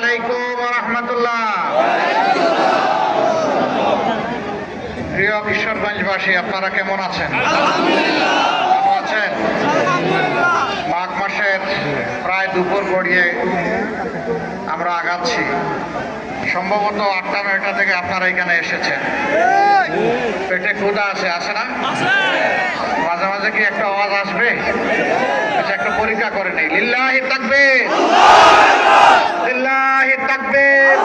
আলাইকুম ওয়া রাহমাতুল্লাহ। প্রিয় কিশোরগঞ্জবাসী, আপনারা কেমন আছেন? ভালো আছেন? মাঘ মাসের প্রায় দুপুর গড়িয়ে আমরা আগাচ্ছি। সম্ভবত 8টা-9টা থেকে আপনারা এখানে এসেছেন। পেটে ক্ষুধা আছে না? মাঝে মাঝে কি একটা আওয়াজ আসবে? আচ্ছা, একটা পরীক্ষা করে নেই। লিল্লাহি তাকবীর, লিল্লাহি তাকবীর,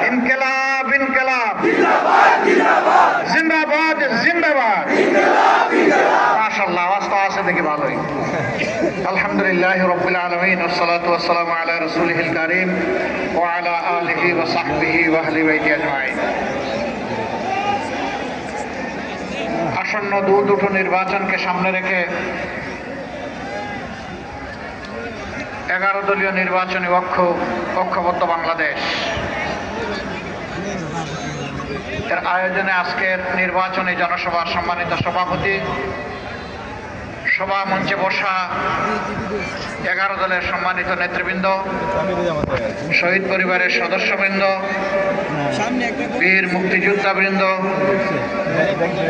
ইনকিলাব ইনকিলাব, জিন্দাবাদ জিন্দাবাদ। মাশাআল্লাহ, আওয়াজ তো আছে দেখি ভালোই। আলহামদুলিল্লাহ রাব্বিল আলামিন, ওয়াসসালাতু ওয়াসসালামু আলা রাসূলিহিল কারীম ওয়া আলা আলিহি ওয়া সাহবিহি ওয়া আহলি বাইতি আজমাইন। আসন্ন দুটো নির্বাচনকে সামনে রেখে 11 দলীয় নির্বাচনী ঐক্যবদ্ধ বাংলাদেশ এর আয়োজনে আজকের নির্বাচনী জনসভার সম্মানিত সভাপতি, সভা মঞ্চে বসা 11 দলের সম্মানিত নেতৃবৃন্দ, শহীদ পরিবারের সদস্যবৃন্দ, বীর মুক্তিযোদ্ধাবৃন্দ,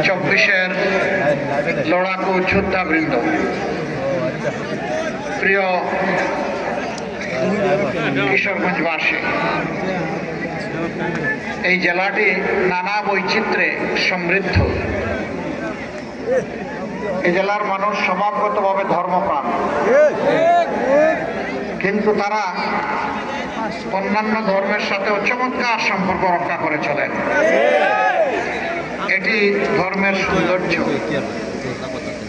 24-এর লড়াকু যোদ্ধাবৃন্দ, প্রিয় কিশোরগঞ্জবাসী, এই জেলাটি নানা বৈচিত্র্যে সমৃদ্ধ। এই জেলার মানুষ স্বভাবগতভাবে ধর্মপ্রাণ, কিন্তু তারা অন্যান্য ধর্মের সাথেও চমৎকার সম্পর্ক রক্ষা করে চলেন। এটি ধর্মের সৌন্দর্য।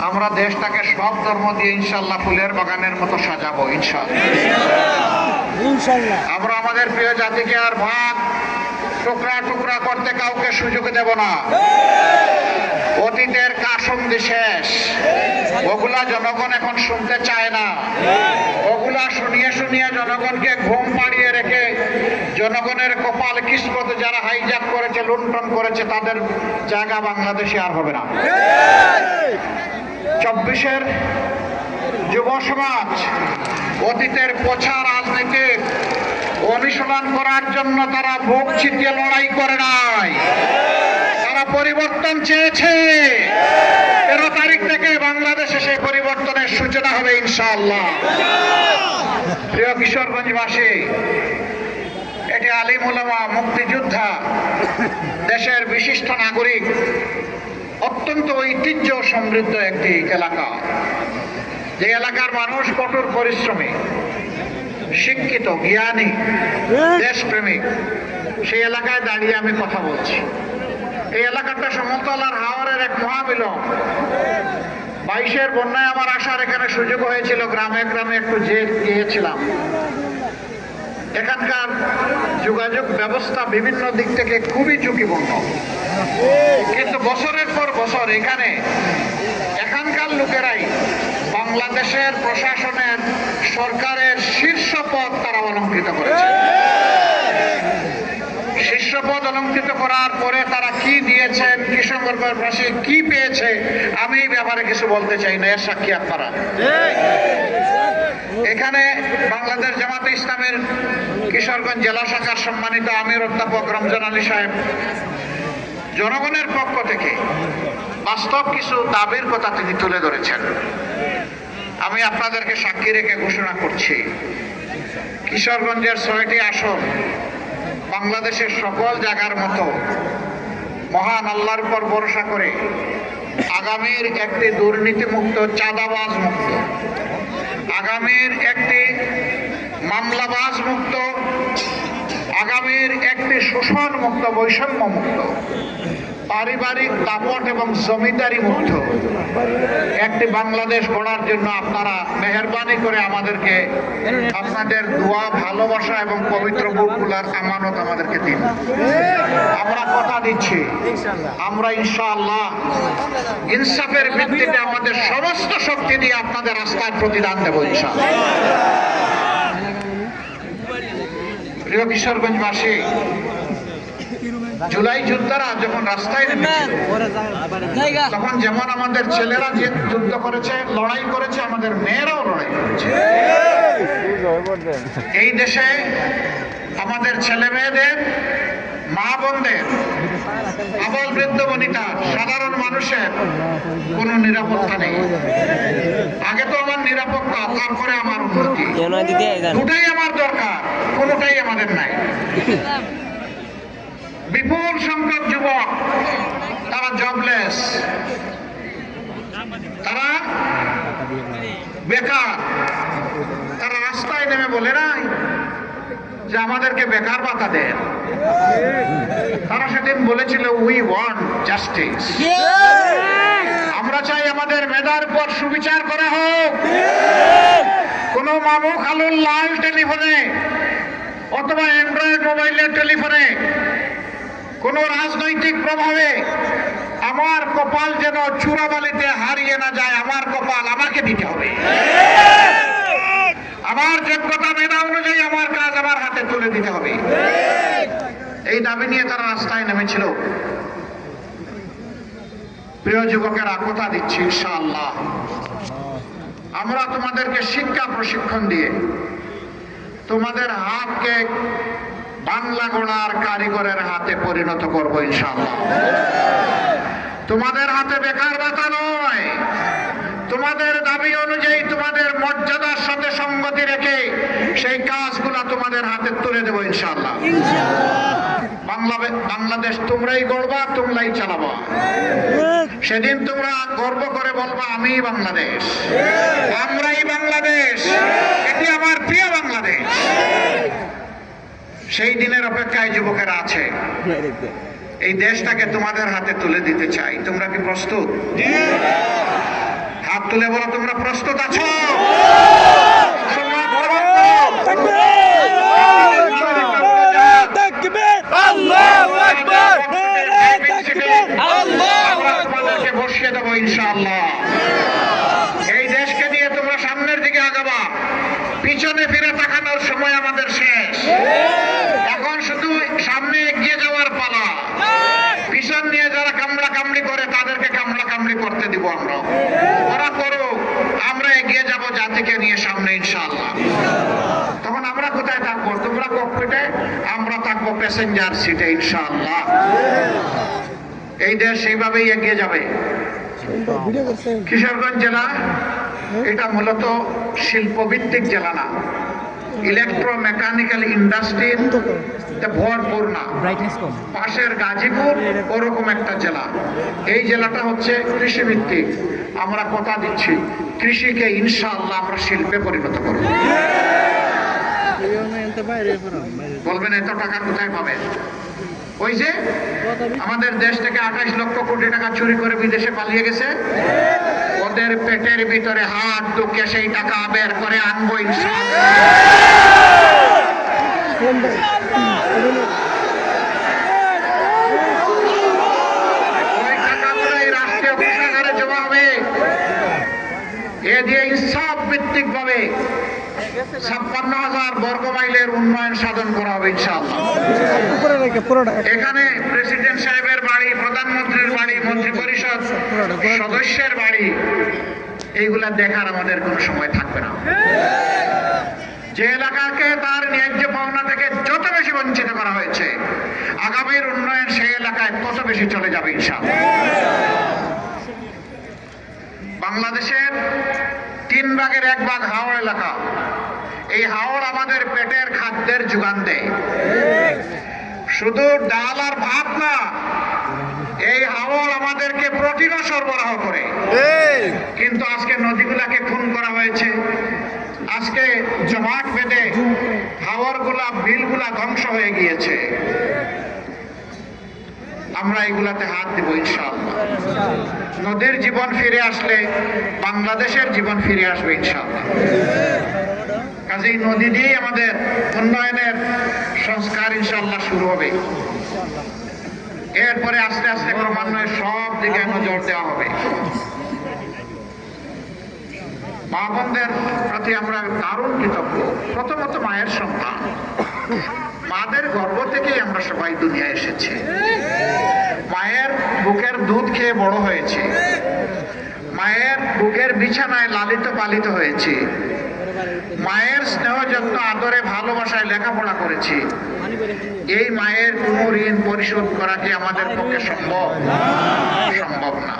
আমরা দেশটাকে সব ধর্ম দিয়ে ইনশাআল্লাহ ফুলের বাগানের মতো সাজাবো ইনশাআল্লাহ। আমরা আমাদের প্রিয় জাতিকে আর ভাগ টুকরা টুকরা করতে কাউকে সুযোগ দেব না। অতীতের কাসন্দি শেষ, ওগুলা জনগণ এখন শুনতে চায় না। ওগুলা শুনিয়ে শুনিয়ে জনগণকে ঘুম পাড়িয়ে রেখে জনগণের কপাল কিসমত যারা হাইজ্যাক করেছে, লুণ্ঠন করেছে, তাদের জায়গা বাংলাদেশে আর হবে না। 24-এর যুব সমাজ অতীতের পচা রাজনীতির অনুশীলন করার জন্য তারা বুক ছিটিয়ে লড়াই করে নাই, তারা পরিবর্তন চেয়েছে। 13 তারিখ থেকে বাংলাদেশে সেই পরিবর্তনের সূচনা হবে ইনশাআল্লাহ। প্রিয় কিশোরগঞ্জবাসী, এটি আলিম উলামা, মুক্তিযোদ্ধা, দেশের বিশিষ্ট নাগরিক, অত্যন্ত ঐতিহ্য সমৃদ্ধ একটি এলাকা। যে এলাকার মানুষ কঠোর পরিশ্রমী, শিক্ষিত, জ্ঞানী, দেশপ্রেমিক। সেই এলাকায় দাঁড়িয়ে আমি কথা বলছি। এই এলাকাটা সমতলার হাওরের এক মহামিলন। 22-এর বন্যায় আমার আসার এখানে সুযোগ হয়েছিল, গ্রামে গ্রামে একটু গিয়েছিলাম। এখানকার যোগাযোগ ব্যবস্থা বিভিন্ন দিক থেকে খুবই ঝুঁকিপূর্ণ, কিন্তু বছরের পর বছর এখানকার লোকেরাই বাংলাদেশের প্রশাসনের, সরকারের শীর্ষ পদ তারা অলঙ্কৃত করেছে। শীর্ষ পদ অলঙ্কৃত করার পরে তারা কি দিয়েছেন, কিশোরগঞ্জবাসী কি পেয়েছে, আমি এই ব্যাপারে কিছু বলতে চাই না, এর সাক্ষী আপনারা। এখানে বাংলাদেশ জামাতে ইসলামের কিশোরগঞ্জ জেলা শাখার সম্মানিত আমির অধ্যাপক রমজান আলী সাহেব জনগণের পক্ষ থেকে বাস্তব কিছু দাবির কথা তিনি তুলে ধরেছেন। আমি আপনাদেরকে সাক্ষী রেখে ঘোষণা করছি, কিশোরগঞ্জের 6টি আসন বাংলাদেশের সকল জায়গার মতো মহান আল্লাহর উপর ভরসা করে আগামীর একটি দুর্নীতিমুক্ত, চাঁদাবাজ মুক্ত, আগামীর একটি মামলাবাজ মুক্ত, আগামীর একটি শোষণ মুক্ত, বৈষম্য মুক্ত, পারিবারিক দাপট এবং জমিদারি মুক্ত একটি বাংলাদেশ গড়ার জন্য আপনারা মেহেরবানি করে আমাদেরকে আপনাদের দোয়া, ভালোবাসা এবং পবিত্র বুকগুলার আমানত আমাদেরকে দিন। আমরা কথা দিচ্ছি, আমরা ইনশাআল্লাহ ইনসাফের ভিত্তিতে আমাদের সমস্ত শক্তি দিয়ে আপনাদের রাস্তার প্রতিদান দেব ইনশাআল্লাহ। প্রিয় কিশোরগঞ্জবাসী, জুলাই যোদ্ধারা যখন রাস্তায় নেমেছিল তখন যেমন আমাদের ছেলেরা যুদ্ধ করেছে, লড়াই করেছে, আমাদের মেয়েরাও লড়াই করেছে। এই দেশে আমাদের ছেলে মেয়েদের, মা বোনদের, আবাল বৃদ্ধ বনিতা, সাধারণ মানুষের কোনো নিরাপত্তা নেই। আগে তো আমার নিরাপত্তা, তারপরে আমার উন্নতি, দুটাই আমার দরকার, কোনোটাই আমাদের নাই। বিপুল সংখ্যক যুবক তারা জবলেস, তারা বেকার, তারা রাস্তায় নেমে বলে নাই যে আমাদেরকে বেকার ভাতা দেন। তারা সেদিন বলেছিল উই ওয়ান্ট জাস্টিস, আমরা চাই আমাদের মেধার উপর সুবিচার করা হোক। কোন মামু খালুর লাল টেলিফোনে অথবা অ্যান্ড্রয়েড মোবাইলের টেলিফোনে কোন রাজনৈতিক প্রভাবে আমার কপাল যেন চূড়াবালিতে হারিয়ে না যায়। আমার কপাল আমাকে দিতে হবে, আমার যোগ্যতা মেধা অনুযায়ী আমার কাজ আমার হাতে তুলে দিতে হবে। এই দাবি নিয়ে তারা রাস্তায় নেমেছিল। প্রিয় যুবকেরা, কথা দিচ্ছি ইনশাআল্লাহ আমরা তোমাদেরকে শিক্ষা প্রশিক্ষণ দিয়ে তোমাদের হাতকে বাংলা গোড়ার কারিগরের হাতে পরিণত করবো ইনশাআল্লাহ। তোমাদের হাতে বেকার ভাতা নয়, তোমাদের দাবি অনুযায়ী তোমাদের মর্যাদার সাথে সঙ্গতি রেখে সেই কাজগুলো তোমাদের হাতে তুলে দেবো ইনশাআল্লাহ। বাংলাদেশ তোমরাই গড়বা, তোমরাই চালাবা। সেদিন তোমরা গর্ব করে বলবা আমি বাংলাদেশ, আমরাই বাংলাদেশ, এটি আমার প্রিয় বাংলাদেশ। সেই দিনের অপেক্ষায় যুবকেরা আছে। এই দেশটাকে তোমাদের হাতে তুলে দিতে চাই। তোমরা কি প্রস্তুত? হাত তুলে বলো তোমরা প্রস্তুত আছো? বসিয়ে দেবো ইনশাআল্লাহ। এই দেশকে নিয়ে তোমরা সামনের দিকে আগাবা, পিছনে ফিরে তাকানোর সময় আমাদের শেষ। এখন শুধু সামনে এগিয়ে যাওয়ার পালা। পিছন নিয়ে যারা কামড়া কামড়ি করে তাদেরকে কামড়া কামড়ি করতে দিব আমরা। ওরা করো, আমরা এগিয়ে যাব জাতিকে নিয়ে সামনে ইনশাআল্লাহ। তখন আমরা কোথায় থাকবো? তোমরা ককপিটে, আমরা থাকবো প্যাসেঞ্জার সিটে ইনশাআল্লাহ। এই দেশ সেইভাবেই এগিয়ে যাবে। কিশোরগঞ্জ জেলা এটা মূলত শিল্পভিত্তিক জেলা না, ইলেকট্রোমেকানিক্যাল ইন্ডাস্ট্রির ভরপুর না। পাশের গাজীপুর ওরকম একটা জেলা। এই জেলাটা হচ্ছে কৃষিভিত্তিক। আমরা কথা দিচ্ছি কৃষিকে ইনশাআল্লাহ আমরা শিল্পে পরিণত করব। বলবেন এত টাকা কোথায় পাবেন? ওই যে আমাদের দেশ থেকে 28 লক্ষ কোটি টাকা চুরি করে বিদেশে পালিয়ে গেছে, ওদের পেটের ভিতরে হাত ঢুকে সেই টাকা বের করে আনবো ইনশাআল্লাহ। ওই টাকাগুলো এই রাষ্ট্রীয় কোষাগারে জমা হবে। এ দিয়ে ইনসাফ ভিত্তিক ভাবে 56,000 বর্গ মাইলের উন্নয়ন সাধন করা হবে ইনশাআল্লাহ। এখানে প্রেসিডেন্ট সাহেবের বাড়ি, প্রধানমন্ত্রীর বাড়ি, মন্ত্রী পরিষদ সদস্যের বাড়ি, এইগুলা দেখার আমাদের কোনো সময় থাকবে না। যে এলাকাকে তার ন্যায্য পাওনা থেকে যত বেশি বঞ্চিত করা হয়েছে, আগামীর উন্নয়ন সেই এলাকায় তত বেশি চলে যাবে ইনশাআল্লাহ। বাংলাদেশের 3 ভাগের 1 ভাগ হাওড় এলাকা। এই হাওড় আমাদের পেটের খাদ্যের যোগান দেয়। শুধু ডাল আর ভাত না, এই হাওড় আমাদেরকে প্রোটিনও সরবরাহ করে। কিন্তু আজকে নদীগুলাকে খুন করা হয়েছে, আজকে জমাট বেঁধে হাওড়গুলা, বিলগুলা ধ্বংস হয়ে গিয়েছে। আমরা এগুলাতে হাত দিব ইনশাআল্লাহ। নদীর জীবন ফিরে আসলে বাংলাদেশের জীবন ফিরে আসবে ইনশাআল্লাহ। কাজেই নদী দিয়েই আমাদের উন্নয়নের সংস্কার ইনশাআল্লাহ শুরু হবে। এরপরে আস্তে আস্তে ক্রমান্বয়ে সব দিকে নজর দেওয়া হবে। মা বোনদের প্রতি আমরা দারুণ কৃতজ্ঞ। প্রথমত মায়ের সন্তান, মাদের গর্ভ থেকেই আমরা সবাই দুনিয়ায় এসেছি। মায়ের বুকের দুধ খেয়ে বড় হয়েছে, মায়ের বুকের বিছানায় লালিত পালিত হয়েছে। মায়ের স্নেহ যত্ন আদরে ভালোবাসায় লেখাপড়া করেছি, এই মায়ের কোনো ঋণ পরিশোধ করা কি আমাদের পক্ষে সম্ভব? সম্ভব না।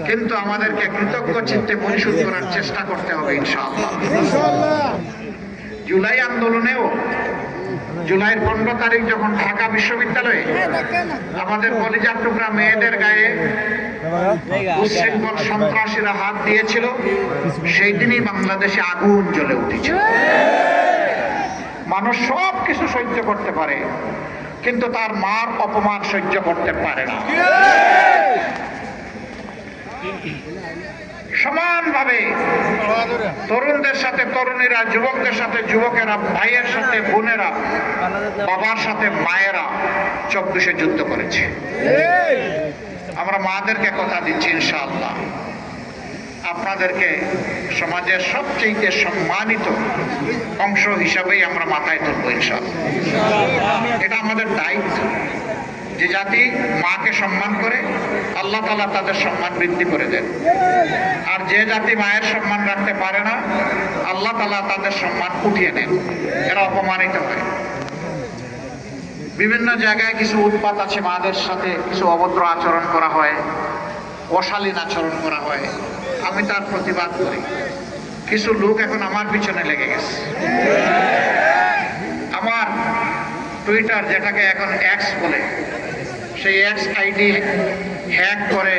কিন্তু আমাদেরকে কৃতজ্ঞ চিত্তে পরিশোধ করার চেষ্টা করতে হবে ইনশাআল্লাহ। জুলাই আন্দোলনেও জুলাইয়ের 15 তারিখ যখন ঢাকা বিশ্ববিদ্যালয়ে আমাদের কলিজার টুকরা মেয়েদের গায়ে উচ্ছৃঙ্খল সন্ত্রাসীরা হাত দিয়েছিল, সেই দিনই বাংলাদেশে আগুন জ্বলে উঠেছে। মানুষ সব কিছু সহ্য করতে পারে, কিন্তু তার মার অপমান সহ্য করতে পারে না। সমানভাবে তরুণদের সাথে তরুণীরা, যুবকদের সাথে যুবকেরা, ভাইয়ের সাথে বোনেরা, বাবার সাথে মায়েরা চোখ দুষে যুদ্ধ করেছে। আমরা মাদেরকে কথা দিচ্ছি ইনশাআল্লাহ, আপনাদেরকে সমাজের সবচেয়ে সম্মানিত অংশ হিসাবেই আমরা মাথায় তুলব ইনশাআল্লাহ। এটা আমাদের দায়িত্ব। যে জাতি মাকে সম্মান করে, আল্লাহ তাআলা তাদের সম্মান বৃদ্ধি করে দেন। আর যে জাতি মায়ের সম্মান রাখতে পারে না, আল্লাহ তাআলা তাদের সম্মান উঠিয়ে নেন, এরা অপমানিত হয়। বিভিন্ন জায়গায় কিছু উৎপাত আছে, মাদের সাথে কিছু অভদ্র আচরণ করা হয়, অশালীন আচরণ করা হয়। আমি তার প্রতিবাদ করি। কিছু লোক এখন আমার পিছনে লেগে গেছে। আমার টুইটার, যেটাকে এখন এক্স বলে, সেই এক্স আইডি হ্যাক করে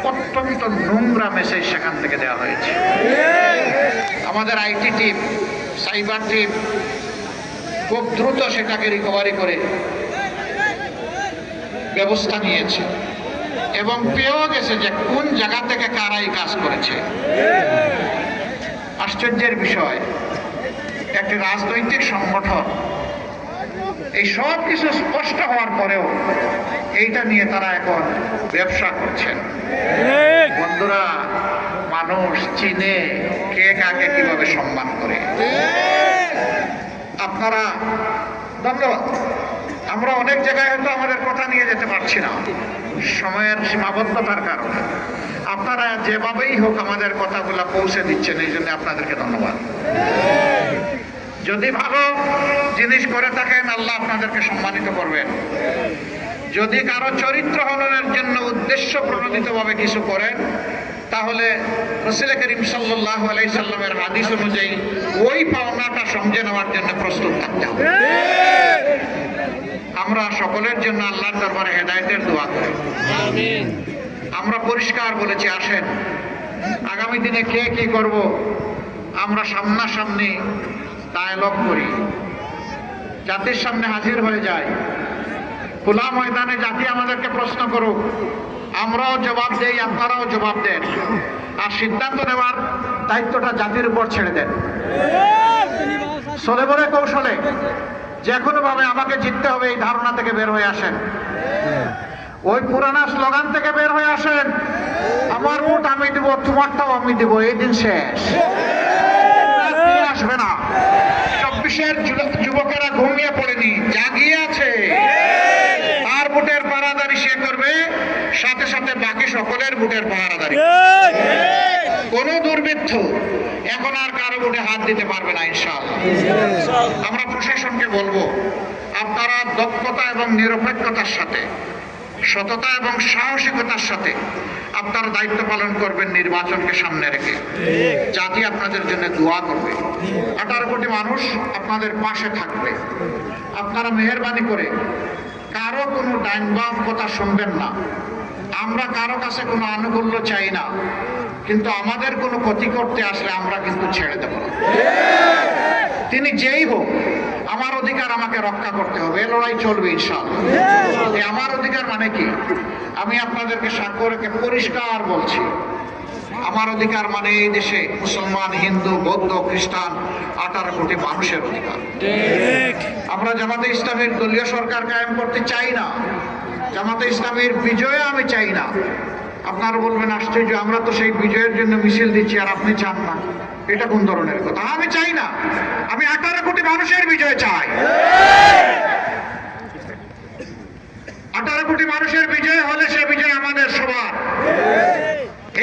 অত্যন্ত নোংরা মেসেজ সেখান থেকে দেওয়া হয়েছে। আমাদের আইটি টিম, সাইবার টিম খুব দ্রুত সেটাকে রিকভারি করে ব্যবস্থা নিয়েছে এবং পেয়েও গেছে যে কোন জায়গা থেকে কারা এই কাজ করেছে। আশ্চর্যের বিষয়, একটি রাজনৈতিক সংগঠন এই সব কিছু স্পষ্ট হওয়ার পরেও এইটা নিয়ে তারা এখন ব্যবসা করছেন। বন্ধুরা, মানুষ চিনে কে কাকে কিভাবে সম্মান করে। আপনারা ধন্যবাদ। আমরা অনেক জায়গায় হয়তো আমাদের কথা নিয়ে যেতে পারছি না সময়ের সীমাবদ্ধতার কারণে। আপনারা যেভাবেই হোক আমাদের কথাগুলো পৌঁছে দিচ্ছেন, এই জন্য আপনাদেরকে ধন্যবাদ। যদি ভালো জিনিস করে থাকেন, আল্লাহ আপনাদেরকে সম্মানিত করবেন। যদি কারো চরিত্র হননের জন্য উদ্দেশ্য প্রণোদিতভাবে কিছু করেন, তাহলে রাসূল করিম সাল্লাল্লাহু আলাইহি সাল্লামের হাদিস অনুযায়ী ওই পাওনাটা সমঝে নেওয়ার জন্য প্রস্তুত থাকতে হবে। আমরা সকলের জন্য আল্লাহর দরবারে হেদায়েতের দোয়া করি। আমিন। আমরা পরিষ্কার বলেছি, আসেন আগামী দিনে কে কি করব আমরা সামনাসামনি ডায়ালগ করি, জাতির সামনে হাজির হয়ে যাই। খোলা ময়দানে জাতি আমাদেরকে প্রশ্ন করুক, আমরাও জবাব দেই, আপনারাও জবাব দেন। আর সিদ্ধান্ত নেওয়ার দায়িত্বটা জাতির উপর ছেড়ে দেন। চলে বলে কৌশলে যে কোনো ভাবে আমাকে জিততে হবে, এই ধারণা থেকে বের হয়ে আসেন। ওই পুরানা স্লোগান থেকে বের হয়ে আসেন, আমার ভোট আমি দিব, তোমারটাও আমি দিব, এই দিন শেষ। আসবে না। 24-এর যুবকেরা ঘুমিয়ে পড়েনি, জাগিয়ে আছে। আর ভোটের পাহারাদারি সে করবে, সাথে সাথে বাকি সকলের ভোটের পাহারাদারি। কোন দুর্বৃত্ত এখন আর কারো ভোটে হাত দিতে পারবে না ইনশাআল্লাহ। আমরা প্রশাসনকে বলবো, আপনারা দক্ষতা এবং নিরপেক্ষতার সাথে, সততা এবং সাহসিকতার সাথে আপনারা দায়িত্ব পালন করবেন নির্বাচনকে সামনে রেখে। জাতি আপনাদের জন্য দোয়া করবে। 18 কোটি মানুষ আপনাদের পাশে থাকবে। আপনারা মেহেরবানি করে কারো কোনো ডাইন বাম কথা শুনবেন না। আমরা কারো কাছে কোনো আনুকূল্য চাই না, কিন্তু আমাদের কোনো ক্ষতি করতে আসলে আমরা কিন্তু ছেড়ে দেব না। তিনি যেই হোক, আমার অধিকার আমাকে রক্ষা করতে হবে, এই লড়াই চলবে ইনশাআল্লাহ। এই আমার অধিকার মানে কি? আমি আপনাদেরকে সাক্ষ্য রেখে পরিষ্কার বলছি, আমার অধিকার মানে এই দেশে মুসলমান, হিন্দু, বৌদ্ধ, খ্রিস্টান 18 কোটি মানুষের অধিকার। আমরা জামাতে ইসলামের দলীয় সরকার কায়েম করতে চাই না, জামাতে ইসলামের বিজয় আমি চাই না। আপনারা বলবেন আশ্চর্য, আমরা তো সেই বিজয়ের জন্য মিছিল দিচ্ছি আর আপনি চান না, এটা কোন ধরনের কথা? আমি চাই না, আমি 18 কোটি মানুষের বিজয় চাই। 18 কোটি মানুষের বিজয় হলে সে বিজয় আমাদের সবার।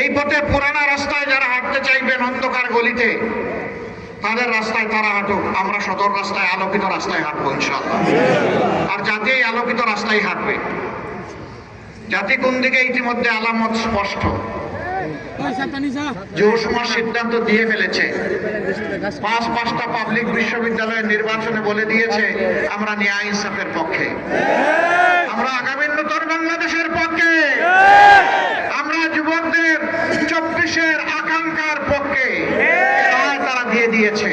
এই পথে পুরানা রাস্তায় যারা হাঁটতে চাইবেন অন্ধকার গলিতে, তাদের রাস্তায় তারা হাঁটুক, আমরা সদর রাস্তায় আলোকিত রাস্তায় হাঁটবো ইনশাআল্লাহ। আর জাতি এই আলোকিত রাস্তায় হাঁটবে। জাতি কোন দিকে ইতিমধ্যে আলামত স্পষ্ট। জোরসমার সিদ্ধান্ত দিয়ে ফেলেছে, পাঁচটা পাবলিক বিশ্ববিদ্যালয়ের নির্বাচনে বলে দিয়েছে আমরা ন্যায় ইনসাফের পক্ষে, আমরা আগামী নতুন বাংলাদেশের পক্ষে, আমরা যুবকদের 24-এর আকাঙ্ক্ষার পক্ষে। তারা দিয়ে দিয়েছে।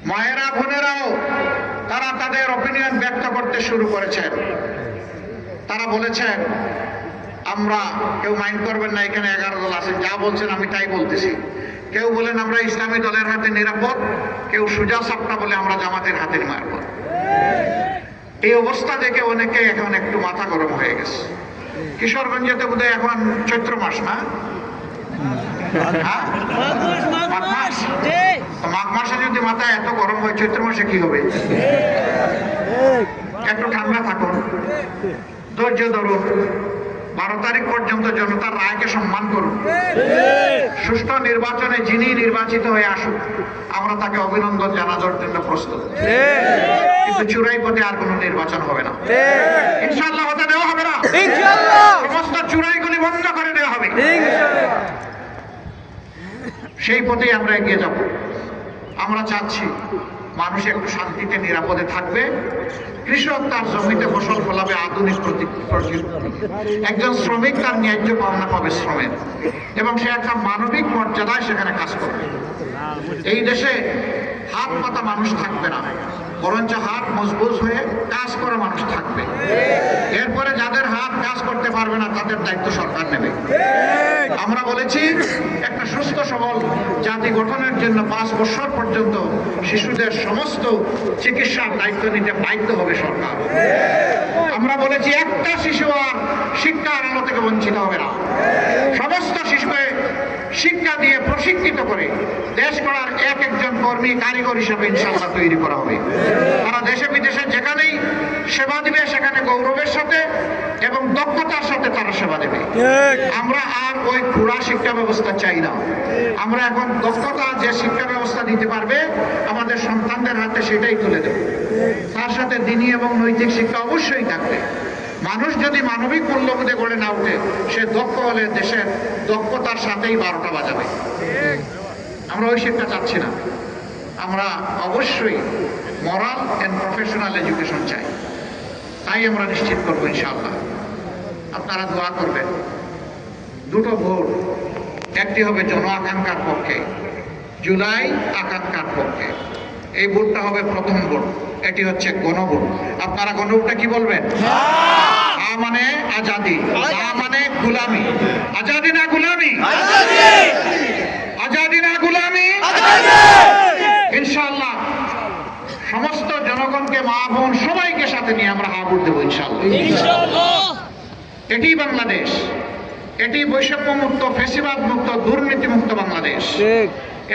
মায়েরা বোনেরাও তারা তাদের অপিনিয়ন ব্যক্ত করতে শুরু করেছেন। তারা বলেছেন আমরা, কেউ মাইন্ড করবেন না, এখানে 11 দল আছেন, যা বলছেন আমি তাই বলতেছি। কেউ বলেন আমরা ইসলামী দলের হাতে নিরাপদ, কেউ সুজা সাপটা বলে আমরা জামাতের হাতে নিরাপদ। এই অবস্থা দেখে অনেকে এখন একটু মাথা গরম হয়ে গেছে। কিশোরগঞ্জেতে বোধহয় এখন চৈত্র মাস না, মাঘ মাসে যদি মাথা এত গরম হয়, চৈত্র মাসে কি হবে? একটু ঠান্ডা থাকুন, ধৈর্য ধরুন, 12 তারিখ পর্যন্ত জনতার রায়কে সম্মান করুন। সুষ্ঠু নির্বাচনে যিনি নির্বাচিত হয়ে আসুক, আমরা তাকে অভিনন্দন জানানোর জন্য প্রস্তুত। কিন্তু চূড়াই পথে আর কোনো নির্বাচন হবে না, ইনশাআল্লাহ হতে দেওয়া হবে না। সমস্ত চূড়াইগুলি বন্ধ করে দেওয়া হবে। সেই পথেই আমরা এগিয়ে যাব। আমরা চাচ্ছি মানুষ একটু শান্তিতে নিরাপদে থাকবে, কৃষক তার জমিতে ফসল ফলাবে আধুনিক প্রযুক্তি, একজন শ্রমিক তার ন্যায্য পাওনা পাবে শ্রমের, এবং সে একটা মানবিক মর্যাদায় সেখানে কাজ করবে। এই দেশে হাত পাতা মানুষ থাকবে না, বরঞ্চ হাত মজবুত হয়ে কাজ করা মানুষ থাকবে। এরপরে যাদের হাত কাজ করতে পারবে না তাদের দায়িত্ব সরকার নেবে। আমরা বলেছি একটা সুস্থ সবল জাতি গঠনের জন্য 5 বছর পর্যন্ত শিশুদের সমস্ত চিকিৎসার দায়িত্ব নিতে বাধ্য হবে সরকার। আমরা বলেছি একটা শিশু আর শিক্ষার আলো থেকে বঞ্চিত হবে না। সমস্ত শিশুকে শিক্ষা দিয়ে প্রশিক্ষিত করে দেশ গড়ার একজন কর্মী কারিগর হিসেবে ইনশাআল্লাহ তৈরি করা হবে। তারা দেশে বিদেশে যেখানেই সেবা দিবে সেখানে গৌরবের সাথে এবং দক্ষতার সাথে তারা সেবা দেবে। আমরা আর ওই খুড়া শিক্ষা ব্যবস্থা চাই না। আমরা এখন দক্ষতা যে শিক্ষা ব্যবস্থা দিতে পারবে আমাদের সন্তানদের হাতে সেটাই তুলে দেব। তার সাথে দিনী এবং নৈতিক শিক্ষা অবশ্যই থাকবে। মানুষ যদি মানবিক মূল্যবোধে গড়ে না ওঠে, সে দক্ষ হলে দেশের দক্ষতার সাথেই 12টা বাজাবে। আমরা ওই শিক্ষা চাচ্ছি না। আমরা অবশ্যই মরাল এন্ড প্রফেশনাল এডুকেশন চাই। তাই আমরা নিশ্চিত করবো ইনশাআল্লাহ। আপনারা দোয়া করবেন। 2টো ভোট, একটি হবে জন আকাঙ্ক্ষার পক্ষে, জুলাই আকাঙ্ক্ষার পক্ষে। এই ভোটটা হবে প্রথম ভোট, এটি হচ্ছে গণভোট। আপনারা গণভোটটা কি বলবেন? হ্যাঁ মানে আজাদি, না মানে গুলামি। আজাদি না গুলামি? আজাদি না গুলামি? ইনশাআল্লাহ সমস্ত জনগণকে, মা বোন সবাইকে সাথে নিয়ে আমরা হা ভোট দেবো ইনশাআল্লাহ। এটি বাংলাদেশ, এটি বৈষম্য মুক্ত, ফ্যাসিবাদ মুক্ত, দুর্নীতি মুক্ত বাংলাদেশ।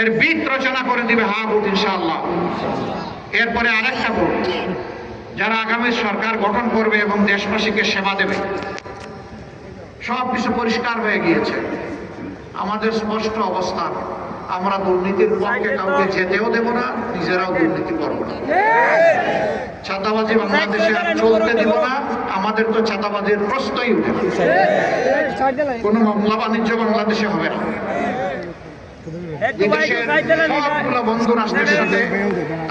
এর ভিত রচনা করে দিবে হা ভোট ইনশাআল্লাহ। এরপরে আরেকটা ভোট, যারা আগামী সরকার গঠন করবে এবং দেশবাসীকে সেবা দেবে। সবকিছু পরিষ্কার হয়ে গিয়েছে, আমাদের স্পষ্ট অবস্থান। আমরা দুর্নীতির পক্ষে কাউকে যেতেও দেব না, নিজেরাও দুর্নীতি করবো না। চাঁদাবাজি বাংলাদেশে চলতে দিব না, আমাদের তো চাঁদাবাজির প্রশ্নই উঠে না। কোনো মামলা বাণিজ্য বাংলাদেশে হবে না। বিদেশের সবগুলো বন্ধু রাষ্ট্রের সাথে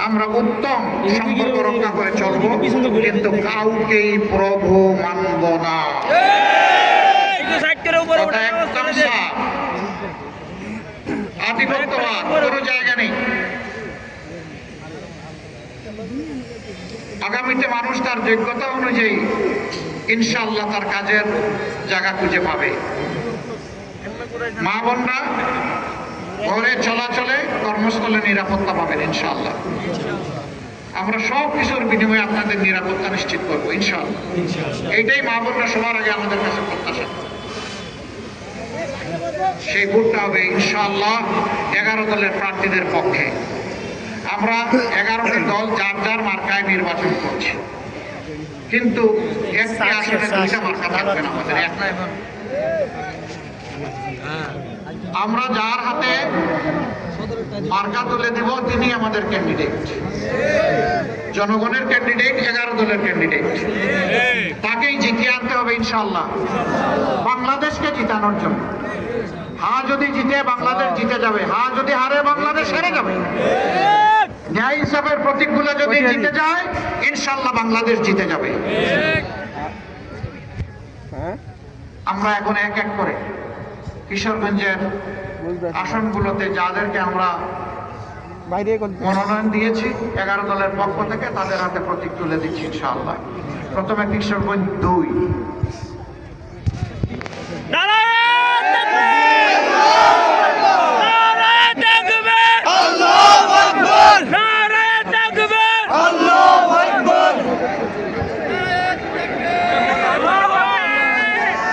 আমরা উত্তম সম্পর্ক রক্ষা করে চলবো, কিন্তু কাউকেই প্রভু মানব না। আধিপত্যবাদ কোনো জায়গা নেই। আগামীতে মানুষ তার যোগ্যতা অনুযায়ী ইনশাআল্লাহ তার কাজের জায়গা খুঁজে পাবে। মা বোনরা ঘরে চলাচলে, কর্মস্থলে নিরাপত্তা পাবেন ইনশাআল্লাহ। আমরা সব কিছুর বিনিময়ে আপনাদের নিরাপত্তা নিশ্চিত করবো ইনশাআল্লাহ। এইটাই মা বোনরা সবার আগে আমাদের কাছে প্রত্যাশা। সেই ভোটটা হবে ইনশাআল্লাহ 11 দলের প্রার্থীদের পক্ষে। আমরা 11টি দল যার যার মার্কায় নির্বাচন করছি, কিন্তু একটি আসনে 2টা মার্কা থাকবে না আমাদের। আমরা যার হাতে মার্কা তুলে দিব তিনি আমাদের ক্যান্ডিডেট, জনগণের ক্যান্ডিডেট, 11 দলের ক্যান্ডিডেট। তাকেই জিতিয়ে আনতে হবে ইনশাআল্লাহ, বাংলাদেশকে জিতানোর জন্য। হ্যাঁ যদি জিতে বাংলাদেশ জিতে যাবে, হ্যাঁ যদি হারে বাংলাদেশ হেরে যাবে। ন্যায় হিসাবের প্রতীকগুলো যদি জিতে যায় ইনশাআল্লাহ বাংলাদেশ জিতে যাবে। আমরা এখন এক এক করে কিশোরগঞ্জের আসনগুলোতে যাদেরকে আমরা মনোনয়ন দিয়েছি 11 দলের পক্ষ থেকে তাদের হাতে প্রতীক তুলে দিচ্ছি ইনশাআল্লাহ। প্রথমে কিশোরগঞ্জ 2।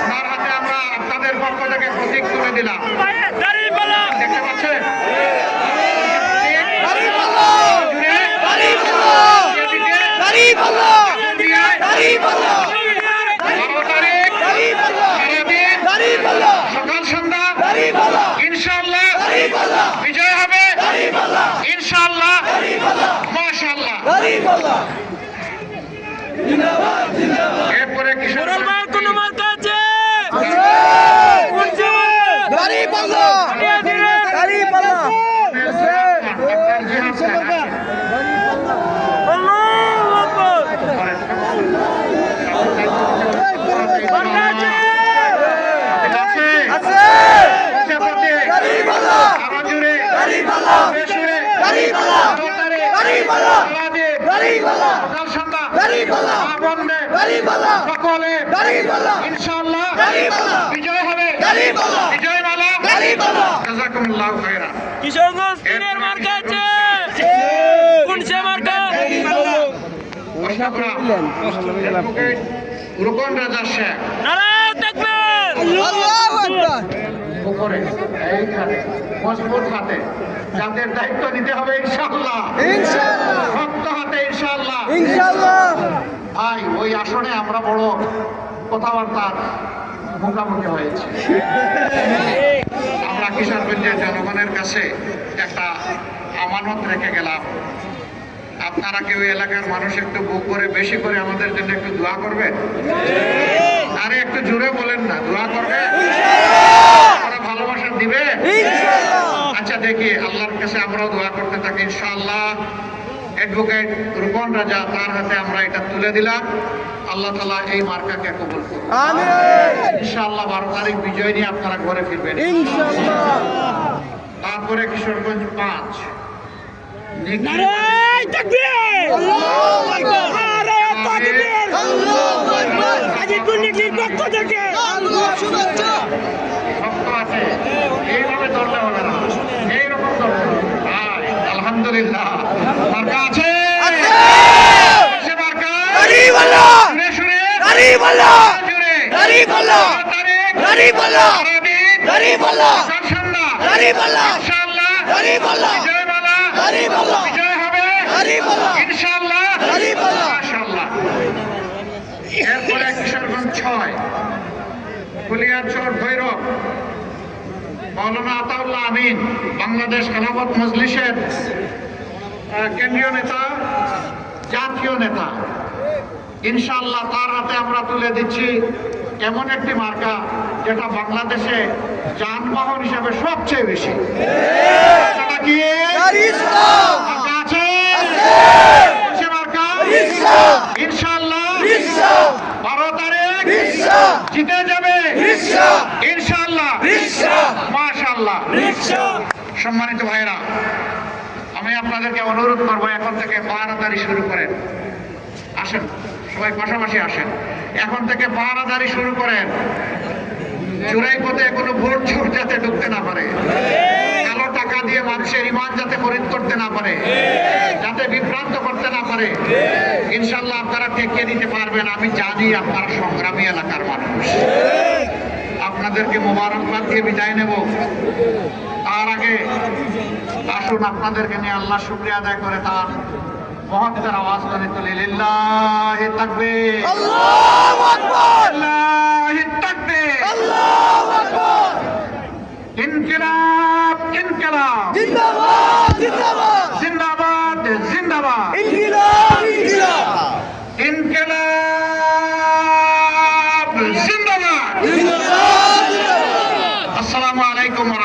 ওনার হাতে আমরা আপনাদের পক্ষ থেকে প্রতীক তুলে দিলাম, দেখতে পাচ্ছেন? সকাল সন্ধ্যা ইনশাআল্লাহ বিজয় হবে ইনশাআল্লাহ, মাশাআল্লাহ। এরপরে কিশোরগঞ্জ ইনশাআল্লাহ বিজয় হবে, বিজয় মালা। জাযাকুমুল্লাহু খায়রা। কিশোরগঞ্জ তিনের মার্কা আছে, কোন সে মার্কা? রুকন রাজা শেখ নারায়ে তাকবীর, আল্লাহু আকবার। উপরে এইখানে মজবুত হাতে যাদের দায়িত্ব নিতে হবে ইনশাআল্লাহ, ইনশাআল্লাহ শক্ত হাতে ইনশাআল্লাহ, ইনশাআল্লাহ। ভাই ওই আসনে আমরা বড় কথাবার্তার মুখোমুখি হয়েছে। আমরা কিশোরগঞ্জের জনগণের কাছে একটা আমানত রেখে গেলাম। আপনারা কেউ এলাকার মানুষ একটু বুক করে বেশি করে আমাদের জন্য একটু দোয়া করবেন? আরে একটু জোরে বলেন না, দোয়া করবে, ভালোবাসা দিবে। আচ্ছা দেখি আল্লাহর কাছে আমরাও দোয়া করতে থাকি ইনশাআল্লাহ। অ্যাডভোকেট রুকন রাজা, তার হাতে আমরা এটা তুলে দিলাম। আল্লাহ তাআলা এই মার্কাকে কবুল করুন, আমিন। ইনশাআল্লাহ 12 তারিখ বিজয় নিয়ে আপনারা ঘরে ফিরবেন ইনশাআল্লাহ। তারপরে কিশোরগঞ্জ 5। নারায়ে তাকবীর, আল্লাহু আকবার, নারায়ে তাকবীর, আল্লাহু আকবার। আজিদুল নিকির পক্ষ থেকে আল্লাহ শুভেচ্ছা। শক্ত আছে, এইভাবে ধরলে হবে না, এইরকম ধরতে হবে। আলহামদুলিল্লাহ মার্কা আছে, আছে মার্কা। গরিব আল্লাহ, শুনে শুনে গরিব আল্লাহ, জুড়ে গরিব আল্লাহ, গরিব আল্লাহ, গরিব আল্লাহ, সন্না গরিব আল্লাহ, ইনশাআল্লাহ গরিব আল্লাহ, বিজয় মালা গরিব আল্লাহ, বিজয় হবে গরিব আল্লাহ, ইনশাআল্লাহ গরিব আল্লাহ, মাশাআল্লাহ। এরপরে কিশোরগঞ্জ 6। কুলিয়ারচর ভৈরব মাওলানা আতাউল্লাহ আমিন, বাংলাদেশ খেলাফত মজলিসের কেন্দ্রীয় নেতা, জাতীয় নেতা। ইনশাআল্লাহ তার হাতে আমরা তুলে দিচ্ছি এমন একটি মার্কা যেটা বাংলাদেশে যানবাহন হিসাবে সবচেয়ে বেশি। সেটা কি মার্কা আছে? সে মার্কা ইনশাআল্লাহ 12 তারিখ জিতে যাবে ইনশাআল্লাহ, মাশাআল্লাহ। সম্মানিত ভাইরা, আমি আপনাদেরকে অনুরোধ করবো এখন থেকে পাহারাদারি শুরু করেন। আসেন সবাই পাশাপাশি আসেন, এখন থেকে পাহারাদারি শুরু করেন। চোরাই পথে কোনো ভোট চোর যাতে ঢুকতে না পারে, কালো টাকা দিয়ে মানুষের ইমান যাতে খরিদ করতে না পারে, যাতে বিভ্রান্ত করতে না পারে। ইনশাআল্লাহ আপনারা ঠেকিয়ে দিতে পারবেন। আমি জানি আপনারা সংগ্রামী এলাকার মানুষ। আপনাদেরকে মোবারকবাদ দিয়ে বিদায় নেব। তার আগে আসুন আপনাদেরকে নিয়ে আল্লাহ শুকরিয়া আদায় করে তার মহত্বের আওয়াজ করে তুলি। লিল্লাহি তাকবীর, আল্লাহু আকবার, লিল্লাহি তাকবীর, আল্লাহু আকবার। ইনকিলাব ইনকিলাব জিন্দাবাদ জিন্দাবাদ জিন্দাবাদ জিন্দাবাদ ইনকিলাব ইনকিলাব ইনকিলাব জিন্দাবাদ জিন্দাবাদ আসসালামু আলাইকুম ওয়া